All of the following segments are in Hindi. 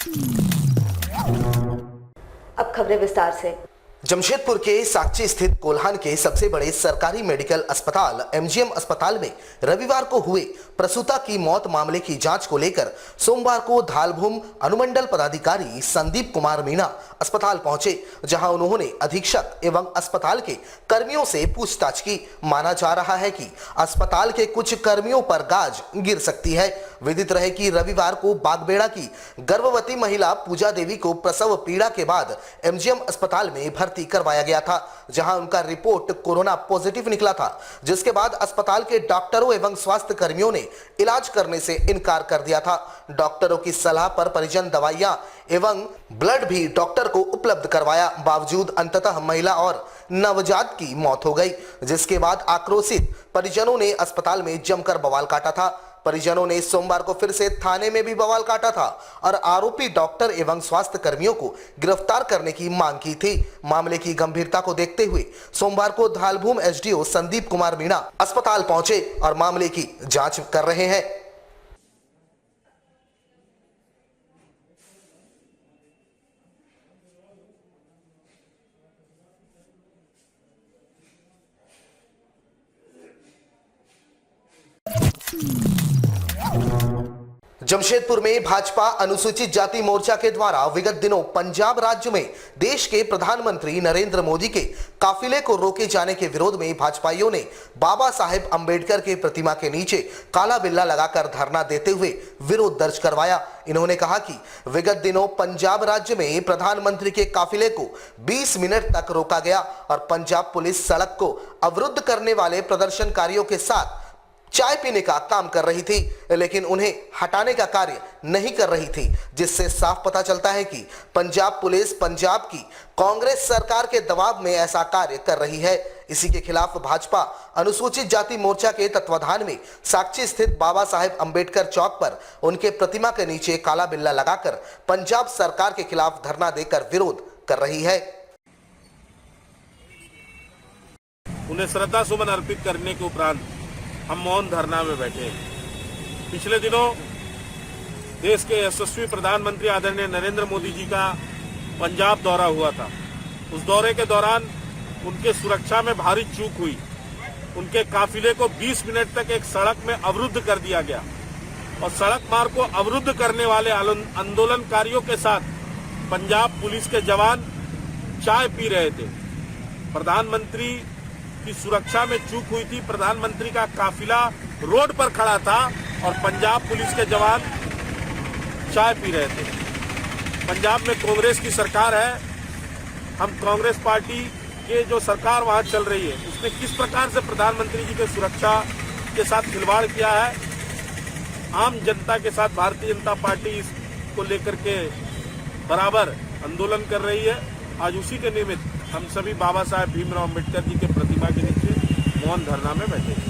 अब खबरें विस्तार से। जमशेदपुर के साकची स्थित कोल्हान के सबसे बड़े सरकारी मेडिकल अस्पताल एमजीएम अस्पताल में रविवार को हुए प्रसूता की मौत मामले की जांच को लेकर सोमवार को धालभूम अनुमंडल पदाधिकारी संदीप कुमार मीणा अस्पताल पहुंचे, जहां उन्होंने अधीक्षक एवं अस्पताल के कर्मियों से पूछताछ की। माना जा रहा है कि अस्पताल के कुछ कर्मियों पर गाज गिर सकती है। विदित रहे कि रविवार को बागबेड़ा की गर्भवती महिला पूजा देवी को प्रसव पीड़ा के बाद एमजीएम अस्पताल में भर्ती करवाया गया था, जहां उनका रिपोर्ट कोरोना पॉजिटिव निकला था, जिसके बाद अस्पताल के डॉक्टरों एवं स्वास्थ्य कर्मियों ने इलाज करने से इनकार कर दिया था। डॉक्टरों की सलाह पर परिजन दवाइयां एवं ब्लड भी डॉक्टर को उपलब्ध करवाया, बावजूद अंततः महिला और नवजात की मौत हो गई, जिसके बाद आक्रोशित परिजनों ने अस्पताल में जमकर बवाल काटा था। परिजनों ने सोमवार को फिर से थाने में भी बवाल काटा था और आरोपी डॉक्टर एवं स्वास्थ्य कर्मियों को गिरफ्तार करने की मांग की थी। मामले की गंभीरता को देखते हुए सोमवार को धालभूम एसडीओ संदीप कुमार मीणा अस्पताल पहुंचे और मामले की जांच कर रहे हैं। जमशेदपुर में भाजपा अनुसूचित जाति मोर्चा के द्वारा विगत दिनों पंजाब राज्य में देश के प्रधानमंत्री नरेंद्र मोदी के काफिले को रोके जाने के विरोध में भाजपाइयों ने बाबा साहेब अंबेडकर के प्रतिमा के नीचे काला बिल्ला लगाकर धरना देते हुए विरोध दर्ज करवाया। इन्होंने कहा कि विगत दिनों पंजाब राज्य में प्रधानमंत्री के काफिले को 20 मिनट तक रोका गया और पंजाब पुलिस सड़क को अवरुद्ध करने वाले प्रदर्शनकारियों के साथ चाय पीने का काम कर रही थी, लेकिन उन्हें हटाने का कार्य नहीं कर रही थी, जिससे साफ पता चलता है कि पंजाब पुलिस पंजाब की कांग्रेस सरकार के दबाव में ऐसा कार्य कर रही है। इसी के खिलाफ भाजपा अनुसूचित जाति मोर्चा के तत्वाधान में साकची स्थित बाबा साहेब अंबेडकर चौक पर उनके प्रतिमा के नीचे काला बिल्ला लगाकर पंजाब सरकार के खिलाफ धरना देकर विरोध कर रही है। उन्हें श्रद्धा सुमन अर्पित करने के उपरांत हम मौन धरना में बैठे हैं। पिछले दिनों देश के यशस्वी प्रधानमंत्री आदरणीय नरेंद्र मोदी जी का पंजाब दौरा हुआ था। उस दौरे के दौरान उनके सुरक्षा में भारी चूक हुई। उनके काफिले को 20 मिनट तक एक सड़क में अवरुद्ध कर दिया गया और सड़क मार्ग को अवरुद्ध करने वाले आंदोलनकारियों के साथ पंजाब पुलिस के जवान चाय पी रहे थे। प्रधानमंत्री की सुरक्षा में चूक हुई थी। प्रधानमंत्री का काफिला रोड पर खड़ा था और पंजाब पुलिस के जवान चाय पी रहे थे। पंजाब में कांग्रेस की सरकार है। हम कांग्रेस पार्टी के जो सरकार वहां चल रही है उसने किस प्रकार से प्रधानमंत्री जी के सुरक्षा के साथ खिलवाड़ किया है। आम जनता के साथ भारतीय जनता पार्टी इसको लेकर के बराबर आंदोलन कर रही है। आज उसी के निमित्त हम सभी बाबा साहेब भीमराव अम्बेडकर जी के प्रतिमा के नीचे मौन धरना में बैठे हैं।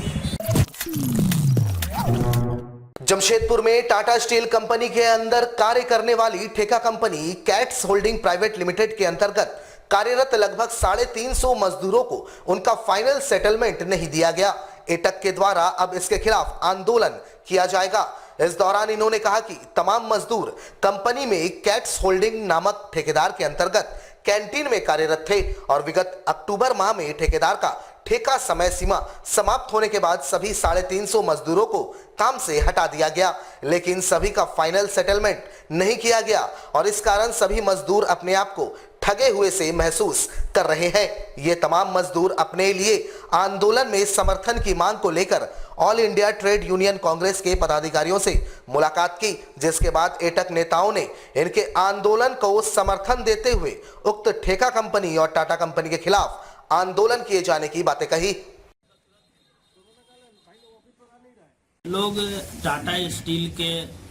जमशेदपुर में टाटा स्टील कंपनी के अंदर कार्य करने वाली ठेका company cats holding private limited के अंतर्गत कार्यरत लगभग 350 मजदूरों को उनका फाइनल सेटलमेंट नहीं दिया गया। एटक के द्वारा अब इसके खिलाफ आंदोलन किया जाएगा। इस दौरान इन्होंने कहा कि तमाम मजदूर कंपनी में कैट्स होल्डिंग नामक ठेकेदार के अंतर्गत कैंटीन में कार्यरत थे और विगत अक्टूबर माह में ठेकेदार का ठेका समय सीमा समाप्त होने के बाद सभी 350 मजदूरों को काम से हटा दिया गया, लेकिन सभी का फाइनल सेटलमेंट नहीं किया गया और इस कारण सभी मजदूर अपने आप को ठगे हुए से महसूस कर रहे हैं। ये तमाम मजदूर अपने लिए आंदोलन में समर्थन की मांग को लेकर all India trade union Congress के पदाधिकारियों से मुलाकात की, जिसके बाद एटक नेताओं ने इनके आंदोलन को समर्थन देते हुए उक्त ठेका कंपनी और टाटा कंपनी के खिलाफ आंदोलन किए जाने की बातें कही। लोग टाटा स्टील के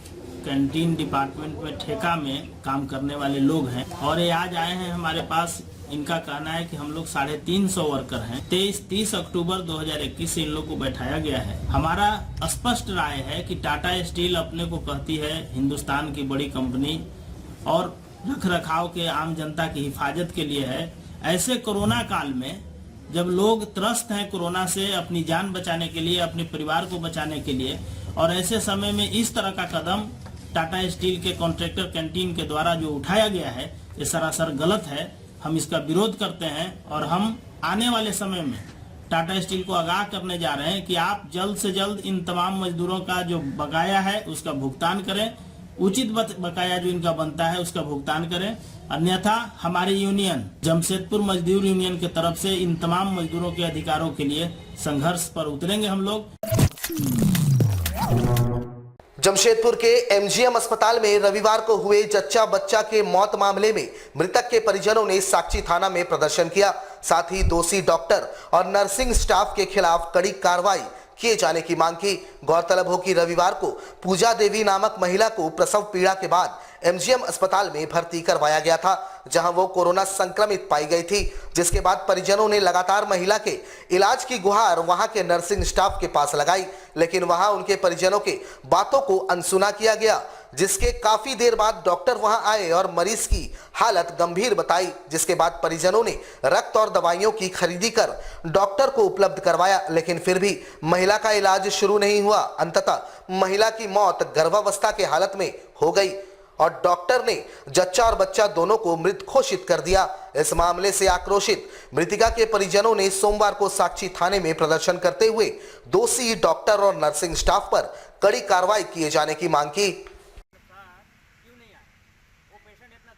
कैंटीन डिपार्टमेंट में ठेका में काम करने वाले लोग हैं और ये आज आए हैं हमारे पास। इनका कहना है कि हम लोग 350 वर्कर हैं। 30 अक्टूबर 2021 से इन लोग को बैठाया गया है। हमारा स्पष्ट राय है कि टाटा स्टील अपने को कहती है हिंदुस्तान की बड़ी कंपनी और रख रखाव के आम जनता की हिफाजत के लिए है। ऐसे कोरोना काल में जब लोग त्रस्त हैं कोरोना से, अपनी जान बचाने के लिए, अपने परिवार को बचाने के लिए, और ऐसे समय में इस तरह का कदम टाटा स्टील के कॉन्ट्रैक्टर कैंटीन के द्वारा जो उठाया गया है ये सरासर गलत है। हम इसका विरोध करते हैं और हम आने वाले समय में टाटा स्टील को आगाह करने जा रहे हैं कि आप जल्द से जल्द इन तमाम मजदूरों का जो बकाया है उसका भुगतान करें, उचित बकाया जो इनका बनता है उसका भुगतान करें, अन्यथा हमारी यूनियन जमशेदपुर मजदूर यूनियन की तरफ से इन तमाम मजदूरों के अधिकारों के लिए संघर्ष पर उतरेंगे हम लोग। जमशेदपुर के एमजीएम अस्पताल में रविवार को हुए जच्चा बच्चा के मौत मामले में मृतक के परिजनों ने साक्षी थाना में प्रदर्शन किया। साथ ही दोषी डॉक्टर और नर्सिंग स्टाफ के खिलाफ कड़ी कार्रवाई किए जाने की मांग की। गौरतलब हो कि रविवार को पूजा देवी नामक महिला को प्रसव पीड़ा के बाद एमजीएम अस्पताल में भर्ती करवाया गया था, जहां वो कोरोना संक्रमित पाई गई थी, जिसके बाद परिजनों ने लगातार महिला के इलाज की गुहार वहां के नर्सिंग स्टाफ के पास लगाई, लेकिन वहां उनके परिजनों के बातों को अनसुना किया गया, जिसके काफी देर बाद डॉक्टर वहां आए और मरीज की हालत गंभीर बताई, जिसके बाद परिजनों ने रक्त और दवाइयों की खरीदी कर डॉक्टर को उपलब्ध करवाया, लेकिन फिर भी महिला का इलाज शुरू नहीं हुआ। अंततः महिला की मौत गर्भावस्था के हालत में हो गई और डॉक्टर ने जच्चा और बच्चा दोनों को मृत घोषित कर दिया। इस मामले से आक्रोशित मृतिका के परिजनों ने सोमवार को साक्षी थाने में प्रदर्शन करते हुए दोषी डॉक्टर और नर्सिंग स्टाफ पर कड़ी कार्रवाई किए जाने की मांग की।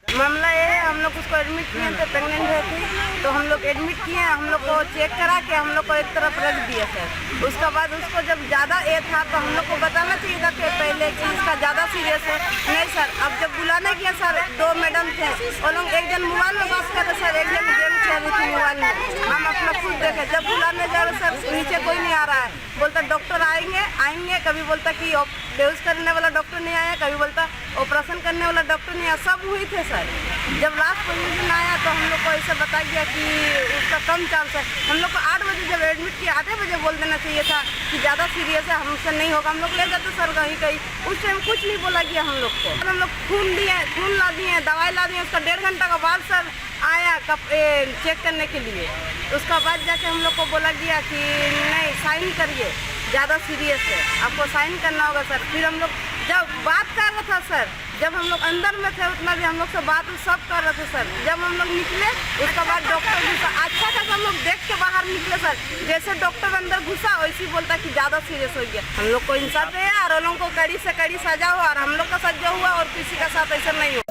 मामला ये है, हम लोग उसको एडमिट किए थे, प्रेग्नेंट है थी, तो हम लोग एडमिट किए, हम लोग को चेक करा के हम लोग को एक तरफ रख दिया सर। उसके बाद उसको जब ज़्यादा ए था तो हम लोग को बताना चाहिए था कि पहले कि इसका ज़्यादा सीरियस है। नहीं सर, अब जब बुलाने गया सर, 2 मैडम थे, वो लोग एक जन मोबाइल में बात कर रहे सर, एक जन गेम खेल रही थी मोबाइल में। हम अपना खुद देखे, जब बुलाने जा रहे सर नीचे कोई नहीं आ रहा है, बोलता डॉक्टर आएंगे, कभी बोलता कि बेहोश करने वाला डॉक्टर नहीं आया, कभी बोलता ऑपरेशन करने वाला डॉक्टर नहीं आया, सब हुई थे सर। जब लास्ट पोजीशन आया तो हम लोग को ऐसे बता गया कि उसका कम चांस है। हम लोग को 8 बजे जब एडमिट किया, 8 बजे बोल देना चाहिए था कि ज़्यादा सीरियस है, हमसे नहीं होगा, हम लोग ले जाते सर कहीं। उस टाइम कुछ नहीं बोला गया हम लोग को। हम लोग खून ला दिए, दवाई ला दिए, उसका 1.5 घंटा का बाद सर आया चेक करने के लिए। उसका बाद जाके हम लोग को बोला गया कि नहीं साइन करिए, ज़्यादा सीरियस है, आपको साइन करना होगा सर। फिर हम लोग जब बात कर रहा था सर, जब हम लोग अंदर में थे उतना भी हम लोग से बात सब कर रहे थे सर। जब हम लोग निकले उसके बाद डॉक्टर घुसा, अच्छा था हम लोग देख के बाहर निकले सर, जैसे डॉक्टर अंदर घुसा वैसे ही बोलता कि ज़्यादा सीरियस हो गया। हम लोग को इंसाफ है और उन लोगों को कड़ी से कड़ी सजा हुआ और हम लोग का सजा हुआ और किसी का साथ ऐसा नहीं हुआ।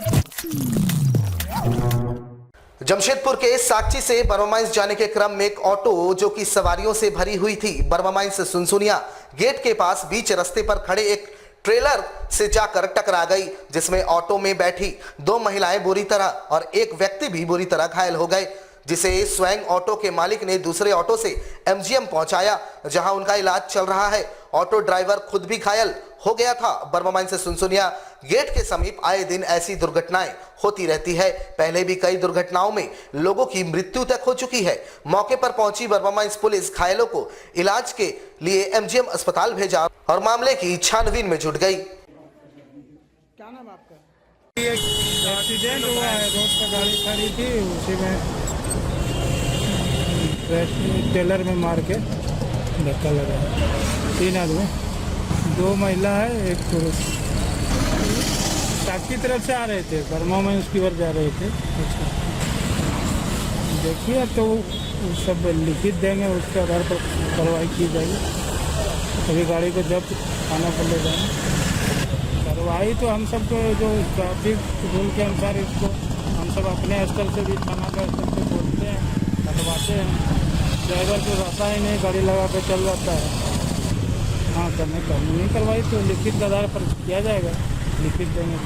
जमशेदपुर के साक्षी से बर्मा जाने के क्रम में एक ऑटो जो कि सवारियों से भरी हुई थी, बर्मा से सुनसुनिया गेट के पास बीच रास्ते पर खड़े एक ट्रेलर से जाकर टकरा गई, जिसमें ऑटो में बैठी 2 महिलाएं बुरी तरह और एक व्यक्ति भी बुरी तरह घायल हो गए, जिसे स्वयं ऑटो के मालिक ने दूसरे ऑटो से एमजीएम पहुंचाया, जहां उनका इलाज चल रहा है। ऑटो ड्राइवर खुद भी घायल हो गया था। बर्मा से सुनसुनिया गेट के समीप आए दिन ऐसी दुर्घटनाएं होती रहती है। पहले भी कई दुर्घटनाओं में लोगों की मृत्यु तक हो चुकी है। मौके पर पहुंची बर्मा पुलिस घायलों को इलाज के लिए एमजीएम अस्पताल भेजा और मामले की छानबीन में जुट गई। क्या नाम आपका? एक्सीडेंट हुआ है, रोड पर गाड़ी खड़ी थी, उसी में टेलर में मार के धक्का लगा। 3 आदमी, 2 महिला है, 1 पुरुष। साक्षी तरफ से आ रहे थे, बर्मा में उसकी ओर जा रहे थे। देखिए तो सब लिखित देंगे, उसके आधार पर कार्रवाई की जाएगी। अभी गाड़ी को जब्त थाना पर ले जाएंगे। कार्रवाई तो हम सब को जो ट्रैफिक रूल के अनुसार इसको हम सब अपने स्तर से भी थाना का स्तर से बोलते हैं, हटवाते हैं। ड्राइवर को रहता ही नहीं, गाड़ी लगा कर चल जाता है। हाँ, नहीं करवाई तो लिखित आधार पर किया जाएगा, लिखित देंगे।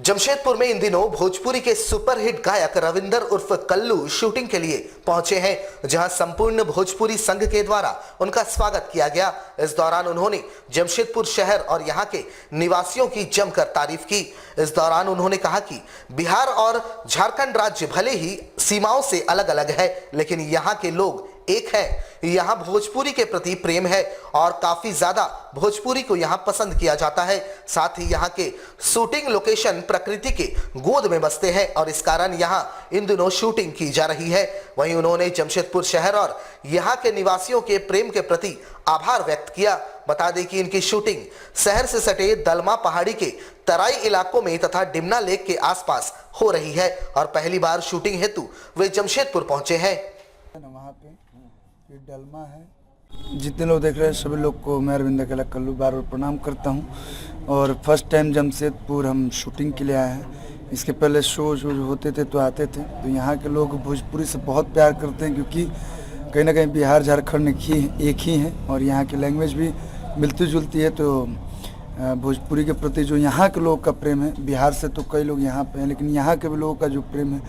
जमशेदपुर में इन दिनों भोजपुरी के सुपरहिट गायक रविंदर उर्फ कल्लू शूटिंग के लिए पहुंचे हैं, जहां संपूर्ण भोजपुरी संघ के द्वारा उनका स्वागत किया गया। इस दौरान उन्होंने जमशेदपुर शहर और यहां के निवासियों की जमकर तारीफ की। इस दौरान उन्होंने कहा कि बिहार और झारखंड राज्य भले ही सीमाओं से अलग अलग है, लेकिन यहां के लोग एक है, यहाँ भोजपुरी के प्रति प्रेम है और काफी ज्यादा भोजपुरी को यहाँ पसंद किया जाता है। साथ ही यहाँ के शूटिंग लोकेशन प्रकृति के गोद में बसते हैं और इस कारण यहाँ इन दिनों शूटिंग की जा रही है। वहीं उन्होंने जमशेदपुर शहर और यहाँ के निवासियों के प्रेम के प्रति आभार व्यक्त किया। बता दें कि इनकी शूटिंग शहर से सटे दलमा पहाड़ी के तराई इलाकों में तथा डिमना लेक के आसपास हो रही है और पहली बार शूटिंग हेतु वे जमशेदपुर पहुंचे हैं। वहाँ पे ये डलमा है। जितने लोग देख रहे हैं सभी लोग को मैं अरविंद अकेला कल्लू बार बार प्रणाम करता हूँ। और फर्स्ट टाइम जमशेदपुर हम शूटिंग के लिए आए हैं। इसके पहले शो होते थे तो आते थे, तो यहाँ के लोग भोजपुरी से बहुत प्यार करते हैं, क्योंकि कहीं ना कहीं बिहार झारखंड एक ही है और यहाँ की लैंग्वेज भी मिलती जुलती है। तो भोजपुरी के प्रति जो यहाँ के लोगों का प्रेम है, बिहार से तो कई लोग यहाँ पे हैं, लेकिन यहाँ के भी लोगों का जो प्रेम है,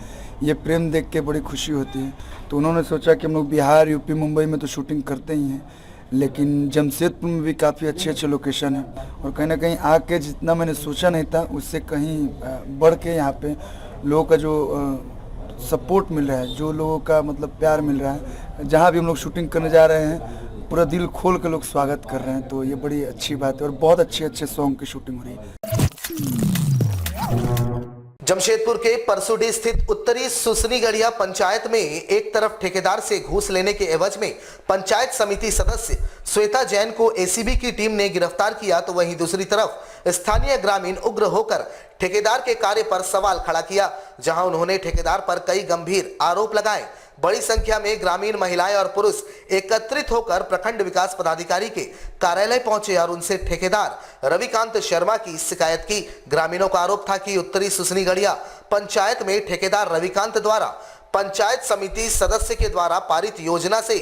ये प्रेम देख के बड़ी खुशी होती है। तो उन्होंने सोचा कि हम लोग बिहार, यूपी, मुंबई में तो शूटिंग करते ही हैं, लेकिन जमशेदपुर में भी काफ़ी अच्छे लोकेशन हैं और कहीं ना कहीं आके जितना मैंने सोचा नहीं था उससे कहीं बढ़ के यहाँ पे लोगों का जो सपोर्ट मिल रहा है, जो लोगों का मतलब प्यार मिल रहा है, जहाँ भी हम लोग शूटिंग करने जा रहे हैं पूरा दिल खोल के लोग स्वागत कर रहे हैं। तो ये बड़ी अच्छी बात है और बहुत अच्छे सॉन्ग की शूटिंग हो रही है। जमशेदपुर के परसुडी स्थित उत्तरी सुसनीगढ़िया पंचायत में एक तरफ ठेकेदार से घूस लेने के एवज में पंचायत समिति सदस्य श्वेता जैन को एसीबी की टीम ने गिरफ्तार किया, तो वहीं दूसरी तरफ स्थानीय ग्रामीण उग्र होकर ठेकेदार के कार्य पर सवाल खड़ा किया, जहां उन्होंने ठेकेदार पर कई गंभीर आरोप लगाए। बड़ी संख्या में ग्रामीण महिलाएं और पुरुष एकत्रित होकर प्रखंड विकास पदाधिकारी के कार्यालय पहुंचे और उनसे ठेकेदार रविकांत शर्मा की शिकायत की। ग्रामीणों का आरोप था कि उत्तरी सुसनीगढ़िया पंचायत में ठेकेदार रविकांत द्वारा पंचायत समिति सदस्य के द्वारा पारित योजना से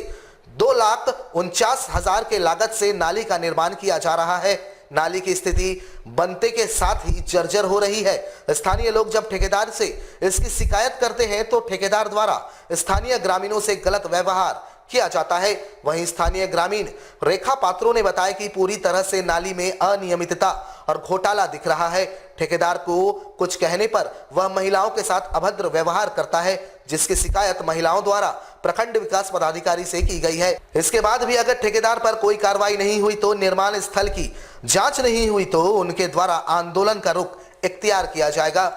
2,49,000 के लागत से नाली का निर्माण किया जा रहा है। नाली की स्थिति बनते के साथ ही जर्जर हो रही है। स्थानीय लोग जब ठेकेदार से इसकी शिकायत करते हैं तो ठेकेदार द्वारा स्थानीय ग्रामीणों से गलत व्यवहार किया जाता है। वहीं स्थानीय ग्रामीण रेखा पात्रों ने बताया कि पूरी तरह से नाली में अनियमितता और घोटाला दिख रहा है। ठेकेदार को कुछ कहने पर वह महिलाओं के साथ अभद्र व्यवहार करता है, जिसकी शिकायत महिलाओं द्वारा प्रखंड विकास पदाधिकारी से की गई है। इसके बाद भी अगर ठेकेदार पर कोई कार्रवाई नहीं हुई तो निर्माण स्थल की जांच नहीं हुई तो उनके द्वारा आंदोलन का रुख इख्तियार किया जाएगा।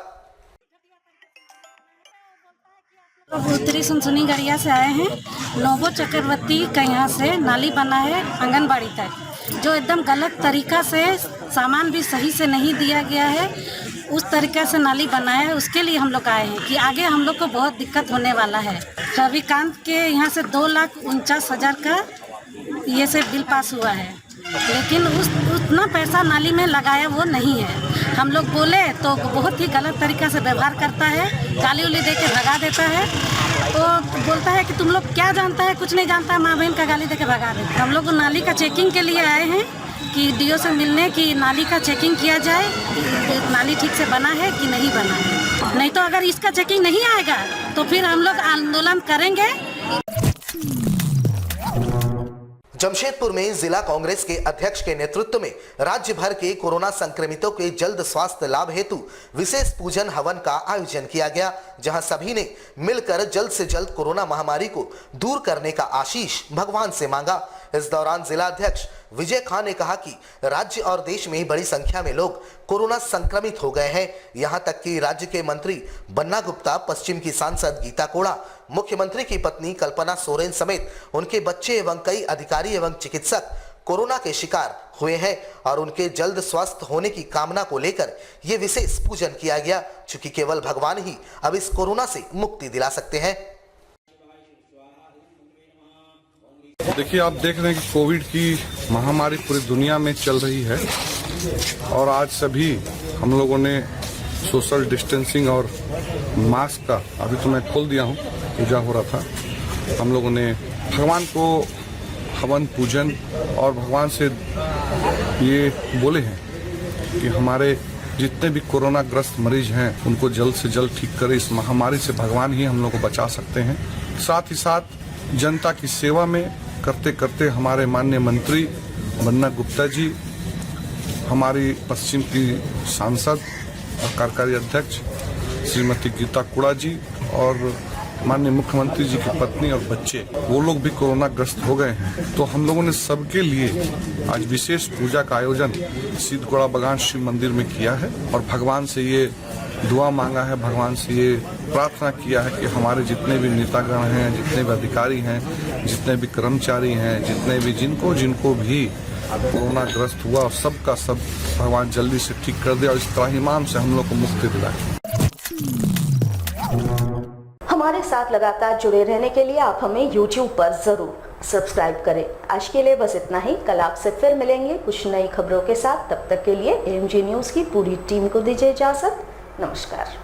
उत्तरी सुनसनीगढ़िया से आए हैं। नोबो चक्रवर्ती का यहाँ से नाली बना है आंगनबाड़ी तक, जो एकदम गलत तरीका से, सामान भी सही से नहीं दिया गया है, उस तरीके से नाली बना है। उसके लिए हम लोग आए हैं कि आगे हम लोग को बहुत दिक्कत होने वाला है। रविकांत के यहाँ से 2,49,000 का ये से बिल पास हुआ है, लेकिन उतना पैसा नाली में लगाया वो नहीं है। हम लोग बोले तो बहुत ही गलत तरीका से व्यवहार करता है, गाली उली दे के भगा देता है। तो बोलता है कि तुम लोग क्या जानता है, कुछ नहीं जानता है, माँ बहन का गाली दे के भगा देता है। हम लोग नाली का चेकिंग के लिए आए हैं कि डीओ से मिलने की नाली का चेकिंग किया जाए, नाली ठीक से बना है कि नहीं बना है। नहीं तो अगर इसका चेकिंग नहीं आएगा तो फिर हम लोग आंदोलन करेंगे। जमशेदपुर में जिला कांग्रेस के अध्यक्ष के नेतृत्व में राज्य भर के कोरोना संक्रमितों के जल्द स्वास्थ्य लाभ हेतु विशेष पूजन हवन का आयोजन किया गया, जहां सभी ने मिलकर जल्द से जल्द कोरोना महामारी को दूर करने का आशीष भगवान से मांगा। इस दौरान जिला अध्यक्ष विजय खान ने कहा कि राज्य और देश में बड़ी संख्या में लोग कोरोना संक्रमित हो गए हैं। यहां तक कि राज्य के मंत्री बन्ना गुप्ता, पश्चिम की सांसद गीता कोड़ा, मुख्यमंत्री की पत्नी कल्पना सोरेन समेत उनके बच्चे एवं कई अधिकारी एवं चिकित्सक कोरोना के शिकार हुए हैं और उनके जल्द स्वस्थ होने की कामना को लेकर ये विशेष पूजन किया गया, चूंकि केवल भगवान ही अब इस कोरोना से मुक्ति दिला सकते हैं। देखिए, आप देख रहे हैं कि कोविड की महामारी पूरी दुनिया में चल रही है और आज सभी हम लोगों ने सोशल डिस्टेंसिंग और मास्क का, अभी तो मैं खोल दिया हूँ, पूजा हो रहा था। हम लोगों ने भगवान को हवन पूजन और भगवान से ये बोले हैं कि हमारे जितने भी कोरोना ग्रस्त मरीज हैं उनको जल्द से जल्द ठीक करे। इस महामारी से भगवान ही हम लोग को बचा सकते हैं। साथ ही साथ जनता की सेवा में करते करते हमारे माननीय मंत्री बन्ना गुप्ता जी, हमारी पश्चिम की सांसद और कार्यकारी अध्यक्ष श्रीमती गीता कोड़ा जी और माननीय मुख्यमंत्री जी की पत्नी और बच्चे वो लोग भी कोरोना ग्रस्त हो गए हैं। तो हम लोगों ने सबके लिए आज विशेष पूजा का आयोजन सिद्धगोड़ा बगान शिव मंदिर में किया है और भगवान से ये दुआ मांगा है, भगवान से ये प्रार्थना किया है कि हमारे जितने भी नेतागण हैं, जितने भी अधिकारी हैं, जितने भी कर्मचारी हैं, जितने भी जिनको भी कोरोना ग्रस्त हुआ और सबका सब भगवान जल्दी से ठीक कर दे और इस त्राहिमाम से हम लोग को मुक्ति दिलाए। हमारे साथ लगातार जुड़े रहने के लिए आप हमें YouTube पर जरूर सब्सक्राइब करें। आज के लिए बस इतना ही। कल आपसे फिर मिलेंगे कुछ नई खबरों के साथ। तब तक के लिए AMG न्यूज की पूरी टीम को दीजिए इजाजत। नमस्कार।